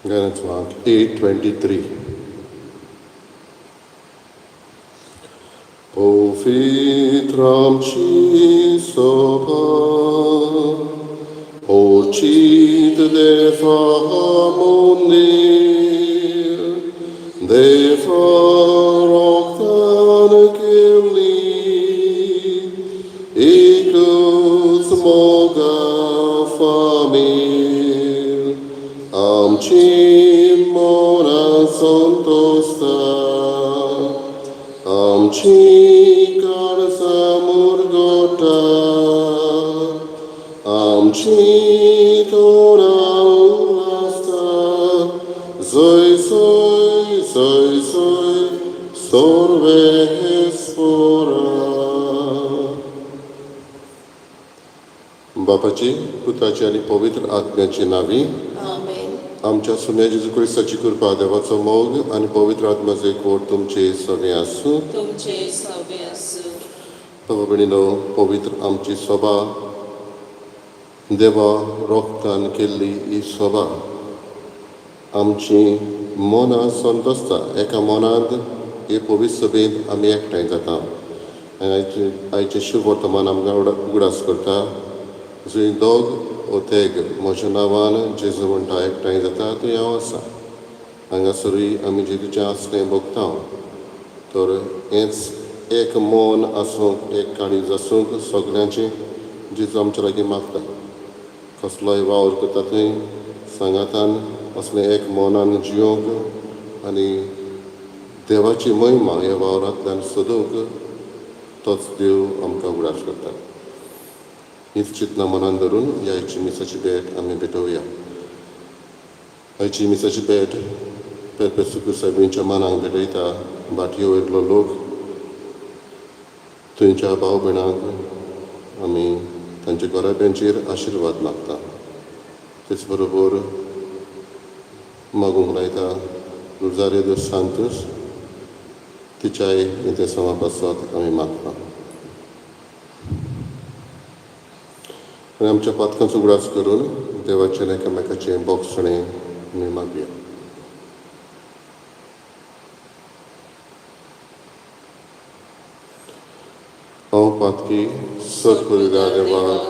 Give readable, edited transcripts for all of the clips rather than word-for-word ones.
Ganesh Mark 8:23. Povitram Soba, Ochit Defa Mundir, Defa Roktan Kirli, Ikus Moga Famil, Amchin Mona Santosta, Amchi karsa murgota, amchi tora urasta, zoi soi soi soi sorve hespora. बापाची पुताची आणि पवित्र आत्म्याची नावी आमच्या सुन्या जेजू ख्रिस्ताची कृपा देवाचो मोग आणि पवित्र आत्म्याचो एकवट तुमचे सगळे आसूं. बाबा भयणीनो, पवित्र आमची सभा देवा रोखतान केल्ली ही सभा आमची मनां संतोसता. एका मनांत हे पवित्र सभेंत आमी एकठांय जाता. आयचे शुभ वर्तमान आमकां उगडास करता. जंय दोग वो तेग म्हज्या नांवान जेजू म्हणटा एकठांय जाता थंय हांव आसा. हांगासरूय आमी जेजूचें आसलें भोगता. तर हेंच एक मन आसूंक, एक काळीज आसूंक सगळ्यांचें जेजू आमचे लागीं मागता. कसलोय वावर करता थंय सांगातान असलें एक मनान जियोंक आनी देवाची महिमा ह्या वावरांतल्यान सोदूंक तोच देव आमकां उगडास करता. हीच चिंतना मनान धरून ह्या आयची मिसाची भेट आमी भेटोवया. आयची मिसाची भेट पेरपेसुकूर सायबींच्या मनाक भेटयता. बाटयो वयलो लोक थंयच्या भाव भयणांक आमी तांच्या गोराब्यांचेर आशिर्वाद मागता. तेच बरोबर मागूंक लायता रोजारियो dos Santos तिच्याय इंतेसमा पासत आमी मागता. आनी आमच्या पातकांचो उगडास करून देवाचें एकामेकाचें बोगसणें आमी मागया. हांव पातकी सत्करिता देवाक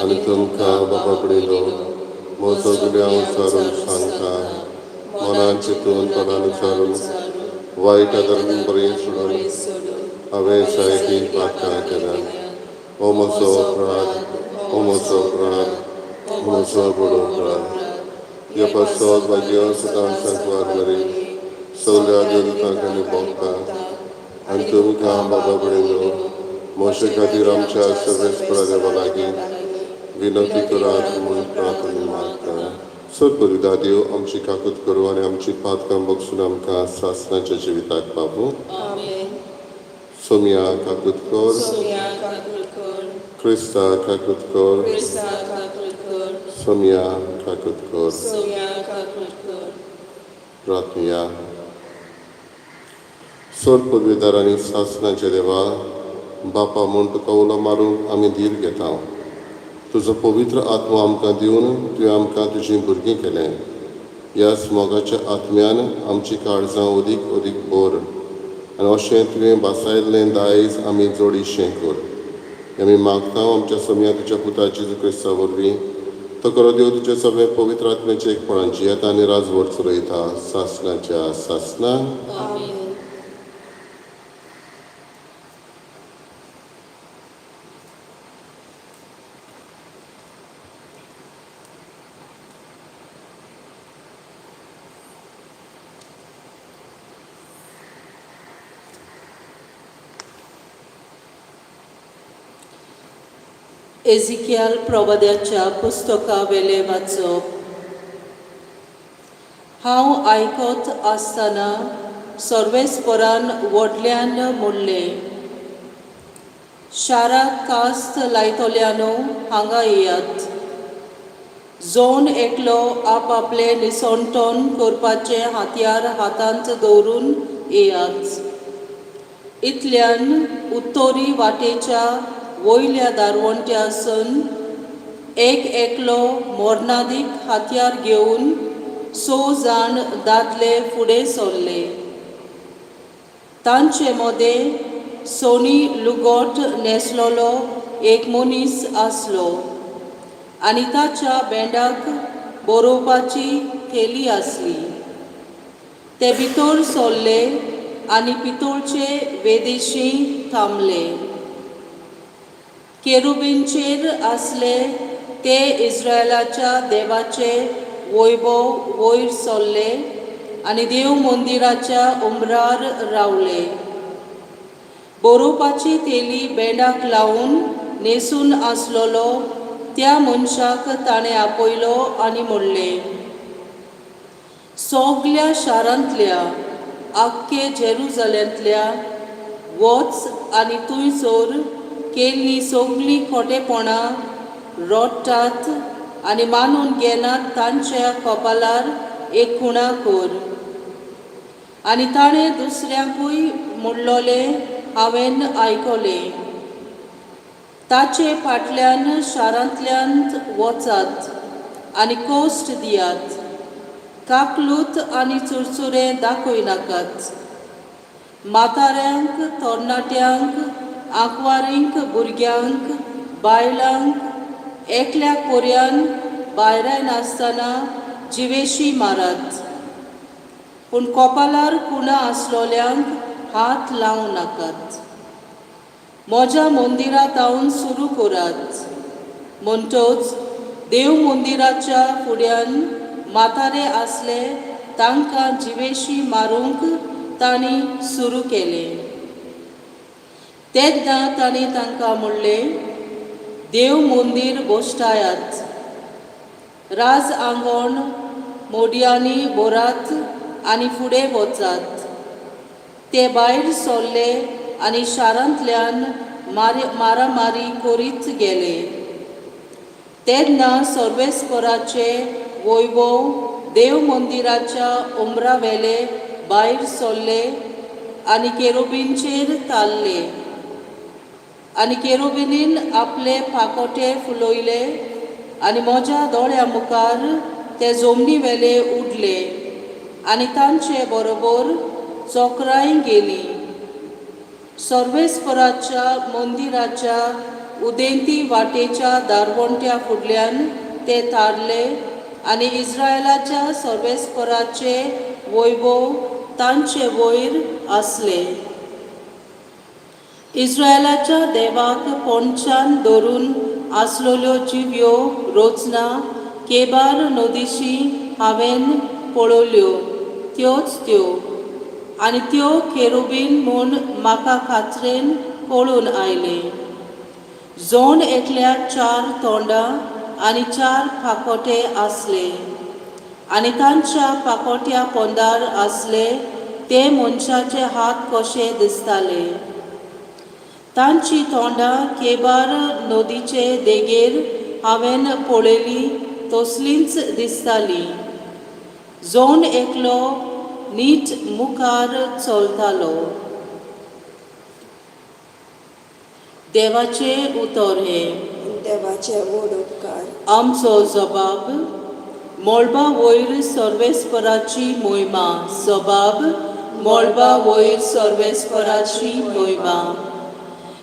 आनी तुमकां बाबा भयणीनो, म्हजो गुन्यांव विचारून सांगता. मनान चिंतून तोंडान विचारून वायट आदारून बरें सोडून हांवें जायतीं पातकां केल्यात. हो म्हजो अपराध, हो म्हजो अपराध, हो म्हजो बडो अपराध. ह्या पासत म्हाज्या सदांच सांगवार बरी सगळ्या देवदूतांक आनी भोगता. आनी तुमकां बाबा भयणीनो, म्हजे खातीर आमच्या सर्वेस्परा देवा लागीं विनंती करात म्हूण प्रार्थना मागता. सत्करिता देव आमची काकूत करूं आनी आमची पातकां बगसून आमकां सासणाच्या जिविताक पावूं. सोम्या काकूत कर, क्रिस्ता काकूत कर, सोम्या काकूत कर. प्रार्थया. सर पदवीदार आनी सासणाचे देवा, बापा म्हूण तुका उलो मारूंक आमी धीर घेता. तुजो पवित्र आत्मो आमकां दिवन तुवें आमकां तुजीं भुरगीं केलें. ह्या मोगाच्या आत्म्यान आमची काळजां अदीक अदीक भर आनी अशें तुवें बासायल्लें दायज आमी जोडिशें कर. आमी मागता आमच्या सोम्या तुज्या पुता जेजू क्रिस्ता वरवीं. तो करो देव तुजें सगळें पवित्र आत्म्याचें एकपणान जियेता आनी राजभर चलयता सासणाच्या सासणान. एजिकियाल प्रवाद्याच्या पुस्तका वेले वाचप. हांव आयकत आसतना सर्वेस्परान व्हडल्यान म्हणलें, शाराक कास्त लायतल्यानो हांगा येयात. जोन एकलो आपआपलें निसंतोन करपाचें हातयार हातांत दवरून येयात. इतल्यान उत्तरी वाटेच्या वयल्या दारवंट्यासून एक एकलो मोरनादीक हातयार घेवन 100 जाण दादले फुडें सरले. तांचे मदें सोनी लुगोट न्हेसलोलो एक मनीस आसलो आनी ताच्या बेंडाक बरोवपाची थेली आसली. ते भितर सरले आनी पितोळचे वेदेशी थांबले. केरुबींचेर आसले ते इस्रायलाच्या देवाचे वैभव वयर सरले आनी देव मंदिराच्या उंबरार रावले. बरोवपाची थेली बेंडाक लावून न्हेसून आसलोलो त्या मनशाक ताणें आपयलो आनी म्हणलें, सगल्या शारांतल्या आख्खे जेरुसलेमांतल्या वच आनी थंयसर केल्लीं सगलीं खोटेपणां रोडटात आनी मानून घेनात तांच्या कपालार एक खुणा कर. आनी ताणें दुसऱ्यांकूय म्हणलोलें हांवें आयकलें. ताचे फाटल्यान शारांतल्यान वचात आनी कोश्ट दियात. काकलूत आनी चुरचुरे दाखयनाकात. म्हाताऱ्यांक, तरणाट्यांक, आंकवारींक, भुरग्यांक, बायलांक, एकल्याक पर्यान भायऱ्यान आसतना जिवेशी मारात. पूण कपालार खुणा आसलोल्यांक हात लावं नाकात. म्हज्या मंदिरांत हांव सुरू करात. म्हणटच देव मंदिराच्या फुड्यान म्हातारे आसले तांकां जिवेशी मारूंक तांणी सुरू केलें. तेन्ना तांणी तांकां म्हणलें, देव मंदीर बोश्टायात. राज आंगण मोडयांनी भरात आनी फुडें वचात. ते भायर सरले आनी शारांतल्यान मारामारी करीत गेले. तेन्ना सर्वेस्पराचे वैभव देव मंदिराच्या उंबरावेले भायर सरले आनी केरुबींचेर ताल्ले. आनी केरुबीनीन आपले पाकोटे फुलोयले आनी म्हज्या दोळ्या मुखार ते जमनीवेले उडले आनी तांचे बरोबर चोकराय गेली. सर्वेस्पराच्या मंदिराच्या उदेंती वाटेच्या दारवंट्या फुडल्यान ते तारले आनी इस्रायलाच्या सर्वेस्पराचे वैभव तांचे वयर आसले. इस्रायलाच्या देवाक पोंदच्यान धरून आसलोल्यो जिव्यो रोचना केबार नदीशी हांवें पळोवल्यो त्योच त्यो. आनी त्यो केरुबीन म्हूण म्हाका खात्रेन कळून आयले. जोण एकल्याक 4 तोंडां आनी 4 पाकोटे आसले आनी तांच्या पाकोट्या पोंदार आसले ते मनशाचे हात कशे दिसताले. तांची तोंडां केबार नदीचे देगेर हांवें पळयली तसलींच दिसतालीं. जोण एकलो नीट मुखार चलतालो. देवाचे उतर हे. देवाचे व्हड उपकार. आमचो जबाब. मळबा वयर सर्वेस्पराची मोहिमा. जबाब. मळबा वयर सर्वेस्पराची मोहिमा.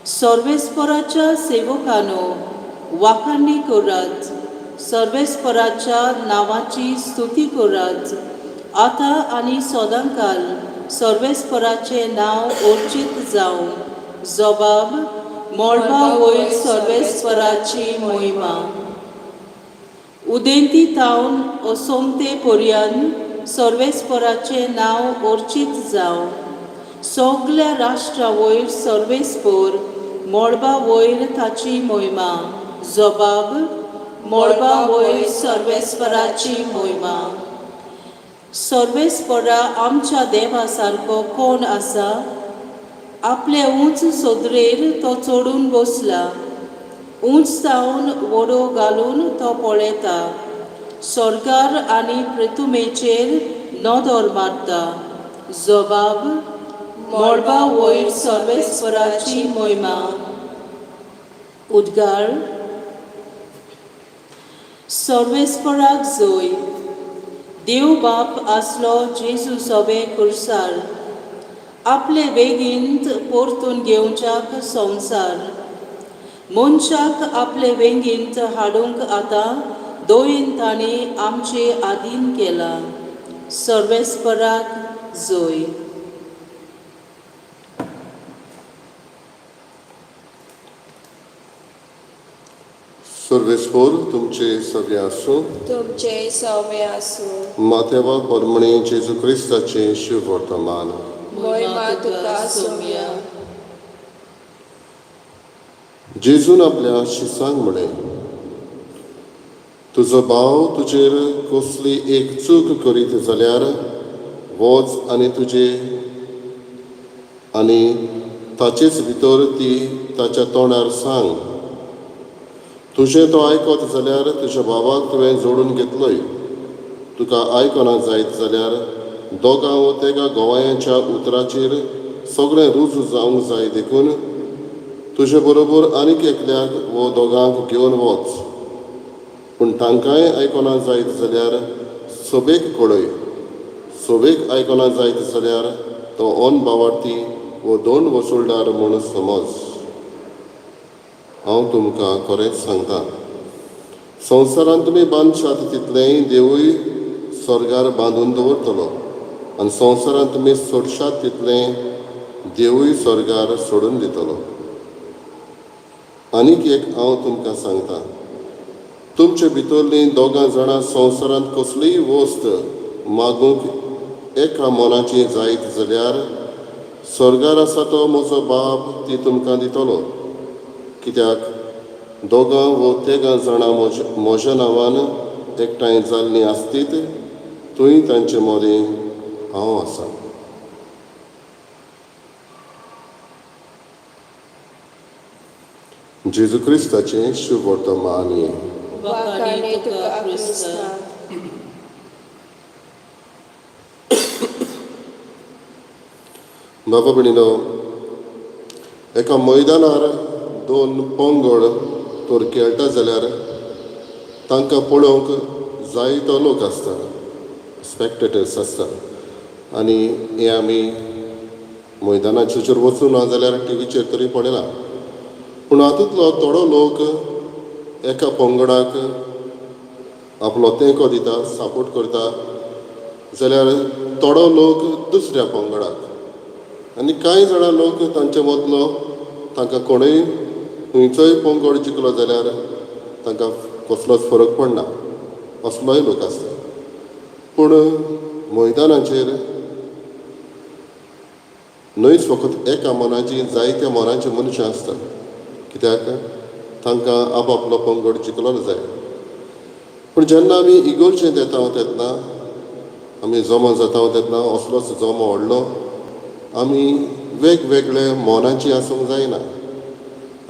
सर्वेस्पराच्या सेवकांनो, वाखाणणी करात. सर्वेस्पराच्या नांवाची स्तुती करात. आतां आनी सदांकाल सर्वेस्पराचे नांव अर्चीत जावं. जबाब. मळबा वयर सर्वेस्पराची मोहिमा. उदेंती तावन असोमते पर्यंत सर्वेस्पराचे नांव अर्चीत जावं. सगल्या राष्ट्रा वयर सर्वेस्पर. मळबा वयर ताची मोहिमा. जबाब. मळबा वयर सर्वेस्पराची मोहिमा. सर्वेस्परा आमच्या देवा सारको कोण आसा? आपले उंच सदरेर तो चडून बसला. उंच जावन वडो घालून तो पळयता. स्वर्गार आनी पृथ्वीचेर नदर मारता. जबाब. मळबा वयर सर्वेस्पराची मोहिमा. उद्गार. सर्वेस्पराक जय. देव बाप आसलो जेजू सोबे खुर्सार आपले वेगींत परतून घेवच्याक संवसार मनशाक आपले वेगींत हाडूंक आतां दोयेन ताणें आमचे आधीन केला सर्वेस्पराक जोय. सर्वेस्पोर तुमचे सगळे आसूं. तुमचे सौम्य आसूं. माथेवा परमणे जेजू क्रिस्ताचे शिव वर्तमान. महिमा तुका सौम्य. जेजून आपल्या शिसांक म्हळें, तुजो भाव तुजेर कसली एक चूक करीत जाल्यार वच आनी ताचेच भितर ती ताच्या तोंडार सांग. तुजें तो आयकत जाल्यार तुज्या भावाक तुवें जोडून घेतलोय. तुका आयकना जायत जाल्यार दोगां वा तेगा गोवायांच्या उतराचेर सगळें रुजू जावंक जाय देखून तुजे बरोबर आनीक एकल्याक वो दोगांक घेवन वच. पूण तांकांय आयकना जायत जाल्यार सोबेक कळय. सोबेक आयकना जायत जाल्यार तो ओन भावार्थी वो दोन वसुलदार म्हूण समज. हांव तुमकां खरेंच सांगतां, संवसारांत तुमी बांदशात तितलेंय देवूय स्वर्गार बांदून दवरतलो आनी संवसारांत तुमी सोडशात तितलें देवूय स्वर्गार सोडून दितलो. आनीक एक हांव तुमकां सांगतां, तुमचे भितरलीं दोगां जाणां संवसारांत कसलीय वस्त मागूंक एका मोनाची जायत जाल्यार स्वर्गार आसा तो म्हजो बाप ती तुमकां दितलो. कित्याक दोगां वो तेगां जाणां म्हज्या नांवान एकठांय जाल्लीं आसतीत थंय तांचे मदीं हांव आसां. जेजू क्रिस्ताचें शुभ वर्तमान. वाखाणे तुका क्रिस्ता. बाबा भयणीनो, एका मैदानार दोन पंगड तर खेळटा जाल्यार तांकां पळोवंक जायतो लोक आसता, स्पेक्टेटर्स आसता. आनी हे आमी मैदानाचेर वचूं ना जाल्यार टिवीचेर तरी पळयला. पूण हातूंतलो थोडो लोक एका पंगडाक आपलो तेंको दिता, सपोर्ट करता, जाल्यार थोडो लोक दुसऱ्या पंगडाक. आनी कांय जाणां लोक तांचे मदलो तांकां कोणूय खंयचोय पंगड जिखलो जाल्यार तांकां कसलोच फरक पडना, असलोय लोक आसता. पूण मैदानाचेर न्हयच फकत एका मनाची जायत्या मनाची मनशां आसता, कित्याक तांकां आपआपलो पंगड जिखलोलो जाय. पूण जेन्ना आमी इगोर्जेंत येता तेन्ना, आमी जमा जाता तेन्ना असलोच जमो व्हडलो आमी वेगवेगळे मोनाची आसूंक जायना.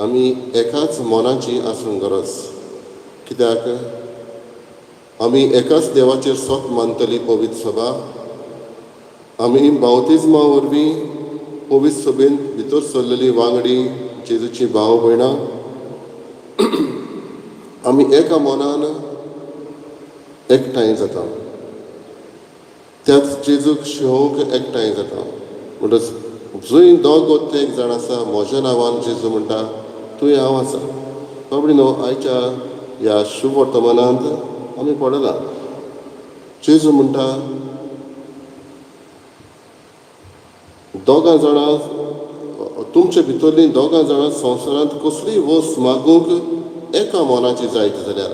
आमी एकाच मोनाची आसूंक गरज. कित्याक आमी एकाच देवाचेर स्वत मानतली पवित्र सभा. आमी बावतिजमा वरवीं पवित्र सभेन भितर सरलेली वांगडी जेजूची भाव भयणां. आमी एका मोनान एकठांय जाता, त्याच जेजूक शेवोंक एकठांय जाता. म्हणटच जंय दोग वा एक जाण आसा म्हज्या नांवान जेजू म्हणटा थंय हांव आसा. बाबडी न्हू, आयच्या ह्या शुभ वर्तमानांत आमी पळयलां जेजू म्हणटा दोगां जाणां तुमचे भितरलीं दोगां जाणां संवसारांत कसलीय वस्त मागूंक एका मोनाची जायत जाल्यार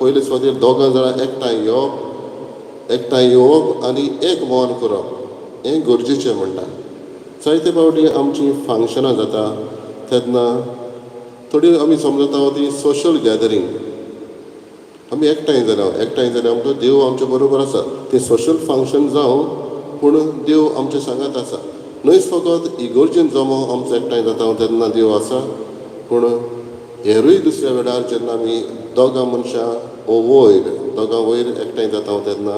पयले सुवातेर दोगां जाणां एकठांय येवप आनी एक मोन करप हें गरजेचें म्हणटा. जायते फावटी आमचीं फंक्शनां जाता तेन्ना थोडी आमी समजता ती सोशल गॅदरींग. आमी एकठांय जाल्या म्हणटा देव आमचे बरोबर आसा. तें सोशल फंक्शन जावं पूण देव आमचे सांगात आसा. न्हयच फकत इगोर्जेन जमो आमचो एकठांय जाता तेन्ना देव आसा, पूण हेरूय दुसऱ्या वेळार जेन्ना आमी दोगां मनशां दोगां वयर एकठांय जाता तेन्ना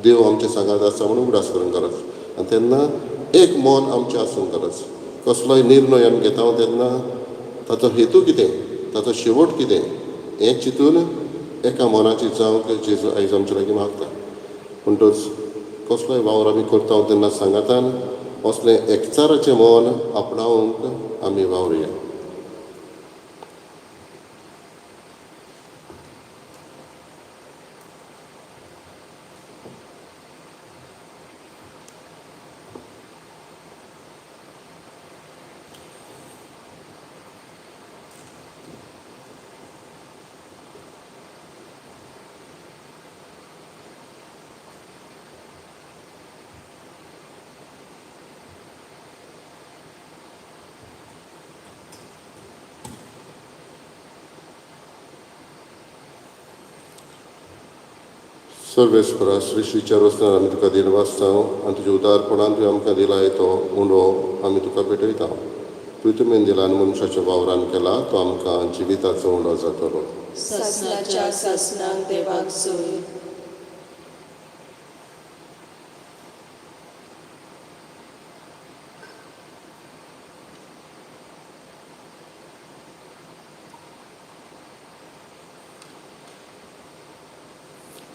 देव आमचे सांगात आसा म्हणून उगडास करूंक गरज. आनी तेन्ना एक मन आमचें आसूंक गरज. कसलोय निर्णय आमी घेता तेन्ना ताचो हेतू कितें, ताचो शेवट कितें हें चिंतून एका मनाची जावंक जेजू आयज आमचे लागीं मागता. म्हणटच कसलोय वावर आमी करता तेन्ना सांगातान असलें एकचाराचें मन आपणावंक आमी वावरया. सर्वेस्परा सृश्टीच्या रचनार आमी तुका दिन वाचता आनी तुज्या उदारपणान तुवें आमकां दिलाय तो उंडो आमी तुका भेटयता. तुवें दिला आनी मनशाच्या वावरान केला तो आमकां जिविताचो उंडो जातलो. ससनाच्या ससनाक देवाक सोय.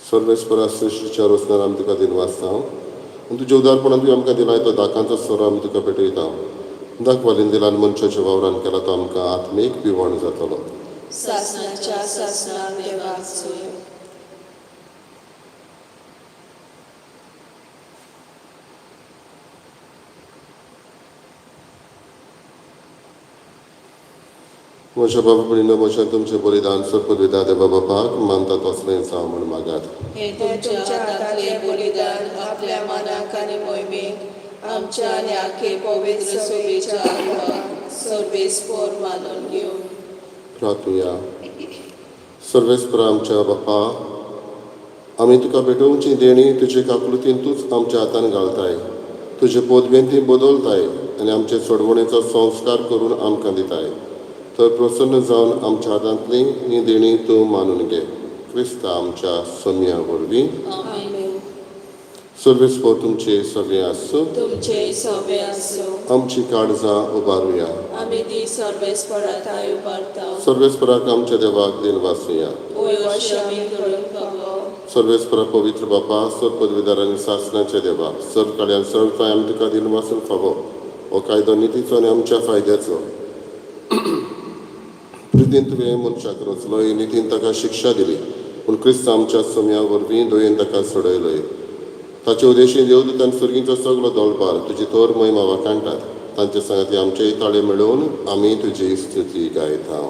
सर्वेस्परा सृश्टीच्या रचनार आमी तुका दिन वाचता आनी तुज्या उदारपणान तुवें आमकां दिलाय तो दाकांचो सोरो आमी तुका भेटयता. दाखवालीन दिला आनी मनशाच्या वावरान केला तो आमकां आत्मीक पिवण जातलो. ससनाच्या ससनाक देवाक सोय. म्हज्या बाबा पडिनो म्हज्या तुमचें बलिदान सर्पद्विदा देवा बापाक मानता तसलें जावं म्हण मागात. हे तुमच्या हातांतलें बलिदान आपल्या मनाक आनी मोहिमेक आमच्या आनी आखे पवित्र सोबेच्या आत्माक सर्वेस्पर मानून घेवन. प्रार्थुया. सर्वेस्परा आमच्या बापा, आमी तुका भेटोवची देणी तुजे काकुळतीन तूंच आमच्या हातान घालताय. तुजे पोदवेन ती बदलताय आनी आमचे सोडवणेचो संस्कार करून आमकां दिताय. तर प्रसन्न जावन आमच्या हातांतली ही देणी तूं मानून घे. क्रिस्ता आमच्या सोम्या वरवीं. आमेन. सर्वेस्पर तुमचे सगळे आसूं. तुमचे सवे आसूं. आमची काळजां उबारुया. आमी ती सर्वेस्पराताय उबारता. सर्वेस्पराक आमच्या देवाक दिन वाचुया. अशी आमी करून फावो. सर्वेस्परा पवित्र बापा, सर्पद्विदार आनी सासणाचे देवा, सर काळ्यान सरताय आमी तुका दिन वाचून फावो. हो कायदो नितीचो आनी आमच्या फायद्याचो. प्रितीन तुवें मनशाक रचलोय, नितीन ताका शिक्षा दिली, पूण क्रिस्त आमच्या सोम्या वरवीं दोयेन ताका सोडयलोय. ताचे उदेशीन देवदूतान सुर्गीचो सगळो दळपार तुजी तोर महिमा वाखाणटात. तांचे सांगाती आमचे ताळे मेळोवन आमी तुजी स्तुती गायता.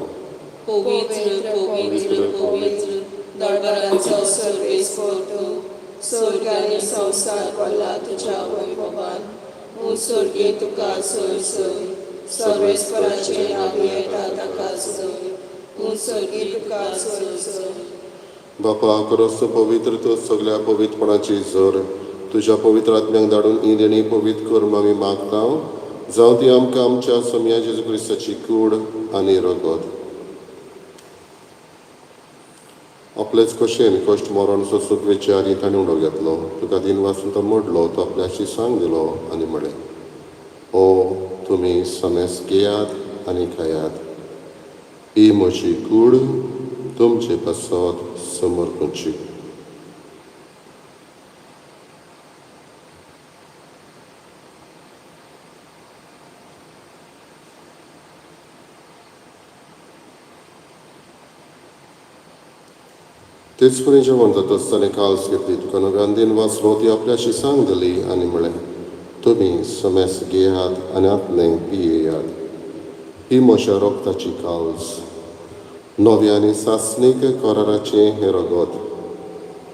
पवित्र पवित्र पवित्र दरबारांचो सर्वेस्पर तूं. स्वर्ग आनी संवसार भरला तुज्या वैभवान. म्हूण सर्गी तुका सय सय. सर्वेस्पराचे नांव येता ताका सय. म्हूण सर्गी तुका सय सय. बापा, खरोच पवित्र तूं सगळ्या पवित्रपणाची जोर तुज्या पवित्र आत्म्याक धाडून ही देणी पवित्र करून आमी मागता. जावं ती आमकां आमच्या सोम्या जेजू क्रिस्ताची कूड आनी रगत. आपलेच कशेन कश्ट मरण सोसूंक विचारी ताणें उडो घेतलो. तुका दिन वाचून तो मोडलो, तो आपल्याशी सांग दिलो आनी म्हळें, ओ तुमी समेस घेयात आनी खायात. ही म्हजी कूड तुमचे पासत समर्पणची. तेच परी जेवण जाता आसतना काल्स घेतली. तुका नव्यान दिन वाचलो, ती आपल्याशी सांग दिली आनी म्हळें, तुमी समेस घेयात आनी आपणें पियेयात. ही म्हज्या रोगताची काल्स, नव्या आनी सासणीक कराराचें हें रगत.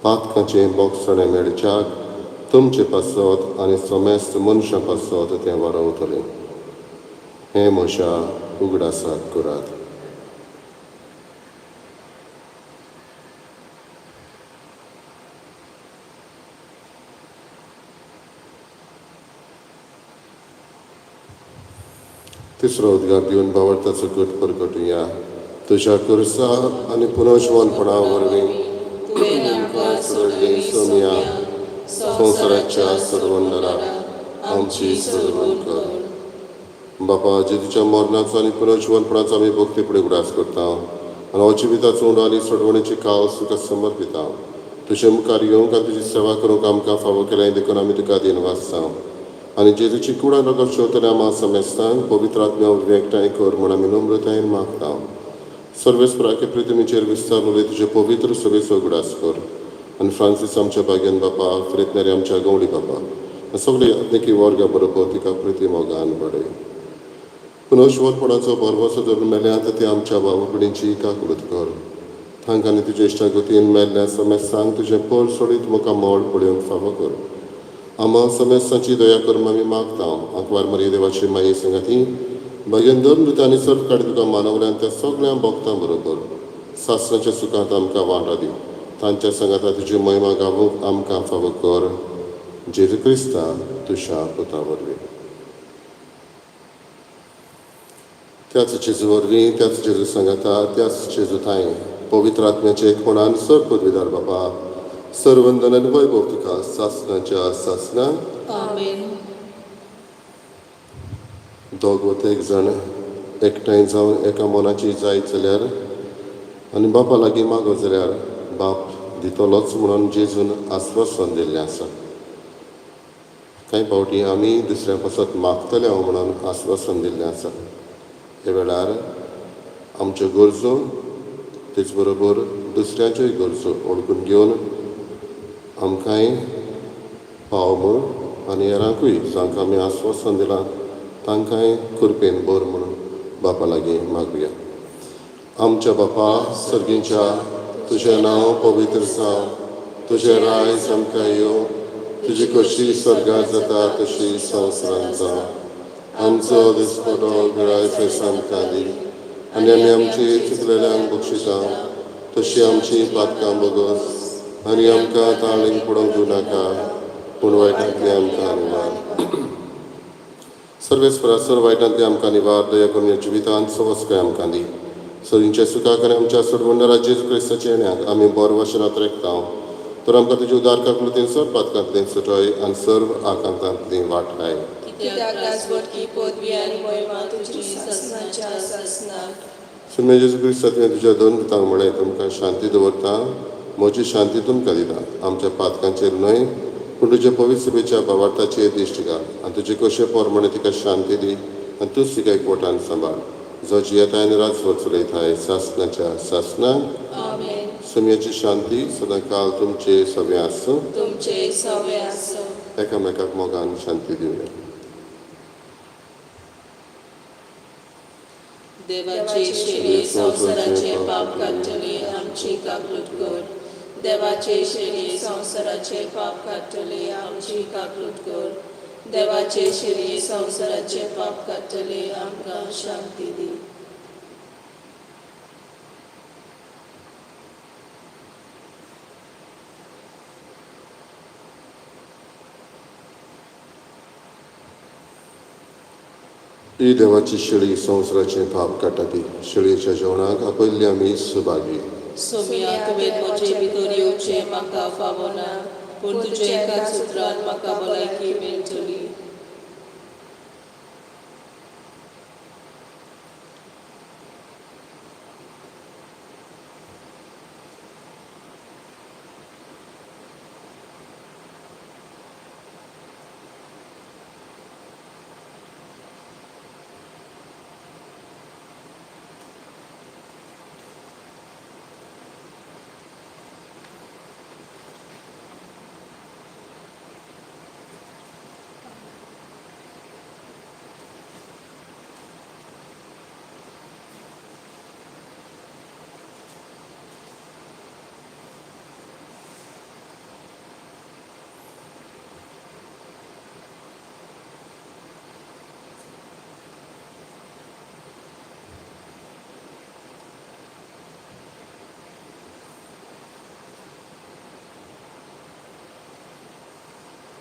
पातकाचें बोगसणें मेळच्याक तुमचे पासत आनी समेस्त मनशां पासत तें वारवतलें. हें म्हज्या उगडासाक करात. तिसरो उद्गार दिवन भावार्थाचो घट परगटुया. तुज्या करसा आनी पुनर्जवानपणा वरवीं तुवें आमकां सोडली सोम्या संवसाराच्या सर्वंडराक आमची सर्वण कर. बापा, जेजूच्या मरणाचो आनी पुनर्जवानपणाचो आमी भक्ती फुडें उडास करता आनी हो जिविताचो उंडो आनी सोडवणेची काळज तुका समर्पिता. तुजे मुखार येवंक आनी तुजी सेवा करूंक आमकां फावो केलें देखून आमी तुका दिन वाचता. आनी जेजूची कुडा नगर शेवतले आमा समेस्तांक पवित्र आत्म्या एकठांय कर म्हूण आमी नम्रतायेन मागता. सर्वेस्पराके प्रितीचेर विस्तार उलय तुजे पवित्र सभेचो उगडास कर. आनी फ्रांसीस आमच्या बागेन बापा, फ्रेतनेरी आमच्या गवळी बापा, सगळे यात्निकी वर्गा बरोबर तिका प्रिती मोगान बडय. पुनश्वरपणाचो बरवसो धरून मेल्यात ते आमच्या भावपणीची काकुळत कर. तांकां आनी तुजे इश्टागतीन मेल्ल्या समेस्तांक तुजें पोर सोडीत म्हाका मोड पळोवंक फावो कर. आमा समेस्तांची दया कर आमी मागता. आंकवार मरी देवाची माये संगती बागेन दर मृतांनी सर्व काडी तुका मानवल्यान त्या सगळ्या भक्तां बरोबर सासणाच्या सुखांत आमकां वांटो दी. तांच्या संगता तुजी महिमा गावूंक आमकां फावो कर. जेजू क्रिस्ता तुज्या पुता वरवीं. त्याच जेजू वरवीं, त्याच जेजू संगता, त्याच जेजू थंय पवित्र आत्म्याचे एकपणान सर पदवीदार बाबा, सर्वंदन आनी वैभव तुका सासणाच्या सासणाक. आमेन. दोग वता एक जण एकठांय जावन एका मनाची जायत जाल्यार आनी बापा लागीं मागो जाल्यार बाप दितलोच म्हणून जेजून आस्वासन दिल्लें आसा. कांय फावटी आमी दुसऱ्या पासत मागतले हांव म्हणून आस्वासन दिल्लें आसा. हे वेळार आमच्यो गरजो तेच बरोबर दुसऱ्याच्योय गरजो ओळखून घेवन आमकांय पाव म्हूण आनी हेरांकूय जांकां आमी आस्वासन दिलां तांकांय कृपेन बर म्हणून बापा लागीं मागुया. आमच्या बापा सर्गींच्या, तुजें नांव पवित्र जावं, तुजें रायज आमकां येवं, तुजी कशी स्वर्गांत जाता तशी संवसारांत जावं. आमचो दिसपटो गिरायस आमकां दी आनी आमी आमची चुकलेल्यांक बक्षिता तशी आमची पातकां बगस आनी आमकां ताळींक पडोवंक दिवं नाका पूण वायटांतली आमकां निवार. सर्वेस्परा सर्व वायटांतली आमकां निवार. दया करून जिवितांत सवस्काय आमकां दी. सरींच्या सुखाक आनी आमच्या सोडवणारा जेजू क्रिस्ताच्या येण्याक आमी बरो वचनांत रेखता. तर आमकां तुजी उदार काकुळतेन सर्व पातकांतली सुटय आनी सर्व आकांतांतली वाटाय. कित्याक राजवटी पदवी आनी महिमा तुजी ससनाच्या ससनाक. सुमे जेजू क्रिस्ता तुवें तुज्या दोन पुतांक म्हळें तुमकां शांती दवरता, म्हजी शांती तुमकां दिता. आमच्या पातकांचेर न्हय पूण तुजे पवित्र सभेच्या भावार्थाचेर दिश्ट घाल आनी तुजे कशे पोरमणे तिका शांती दी आनी तूंच तिका एकवटान सांबाळ. जो जियेताय आनी राजवट चलयताय सासणाच्या सासनाक. आमेन. सुमयाची शांती सदां काल तुमचे सवे आसूं. तुमचे सवे आसूं. एकामेकाक मोगान शांती दिवया. देवाचे शेळये संवसाराचे पाप काडटले आमची काकूट कर. देवाचे शेळये संवसाराचे पाप काडटले आमची काकूट कर. देवाचे शेळये संवसाराचे पाप काडटले आमकां शांती दी. ही देवाची शेळी संवसाराचे पाप काडटा ती शेळयेच्या जेवणाक आपयल्ली आमी सुभागी. सोम्या तुवें म्हजे भितर येवचें म्हाका फावो ना पूण तुजे एकाच उतरान म्हाका भलायकी मेळटली.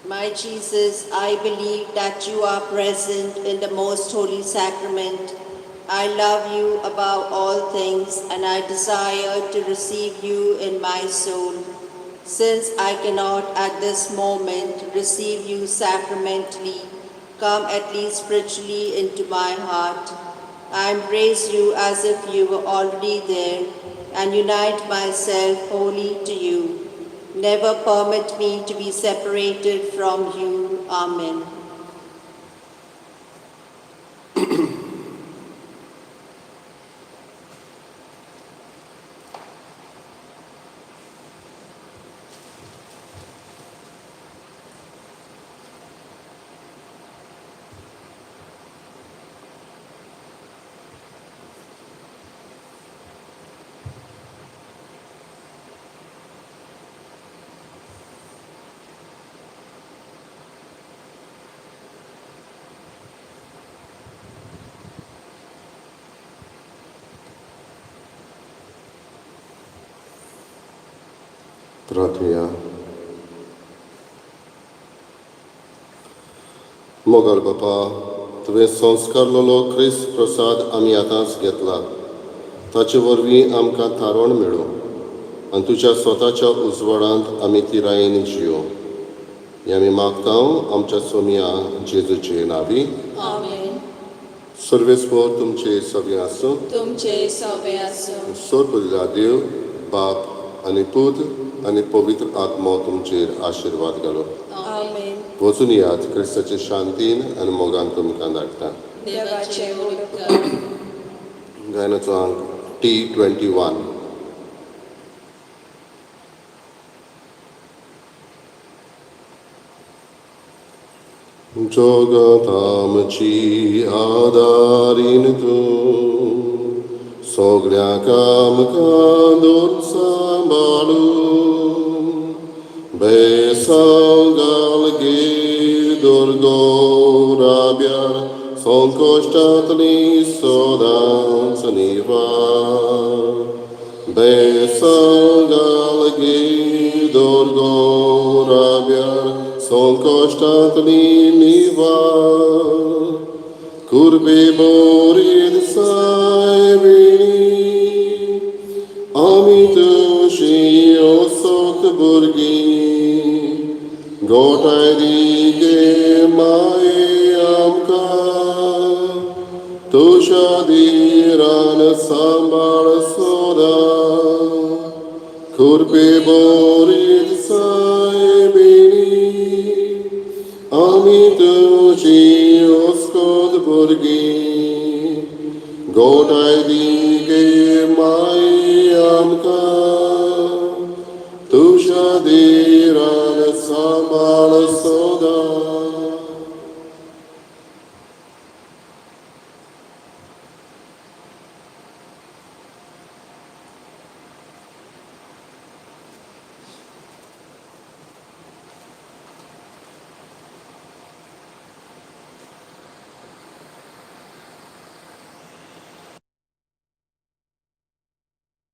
My Jesus, I believe that you are present in the most holy sacrament. I love you above all things and I desire to receive you in my soul. Since I cannot at this moment receive you sacramentally, come at least spiritually into my heart. I embrace you as if you were already there and unite myself wholly to you. Never permit me to be separated from you. Amen. प्रार्थूया. Mughal बापा, तुवें संस्कारलेलो क्रिस्त प्रसाद आमी आतांच घेतला. ताचे वरवीं आमकां थारोवण मेळूं आनी तुज्या स्वताच्या उजवाडांत आमी तिरायेन जियो. हें आमी मागतां आमच्या सोमिया जेजूचे नांवी. आमेन. सर्वेस्पर तुमचे सगळे आसूं. तुमचे सवे आसूं. सोरपदिला देव, बाप आनी पूत आनी पवित्र आत्मो तुमचेर आशिर्वाद घालो. आमेन. वचून यात क्रिस्ताचे शांतीन आनी मोगान तुमकां धाडटा. देवाचे उपकार. गायनाचो अंक T21. जगत आमची आदारीन तूं, सगळ्यांक आमकां दोन सांबाळूं. बेसांगाल गे दोरगो राब्यार, संकोश्टांतली सदांच निवार. बेसांगाल गे दोरगो राब्यार, संकोश्टांतली निवार. कुर्बे बोरीद सायबीणी, आमी तुळशी ओसोक भुरगीं. गोठाय दी गे माये आमकां, तुज्या दिरान सांबाळ सदां. कुर्बे बोरीद सायबीणी, आमी तुजी ओस्कोत भुरगीं. गोठाय दी गे माये आमकां, तुज्या दिरान सांबाळ सदां.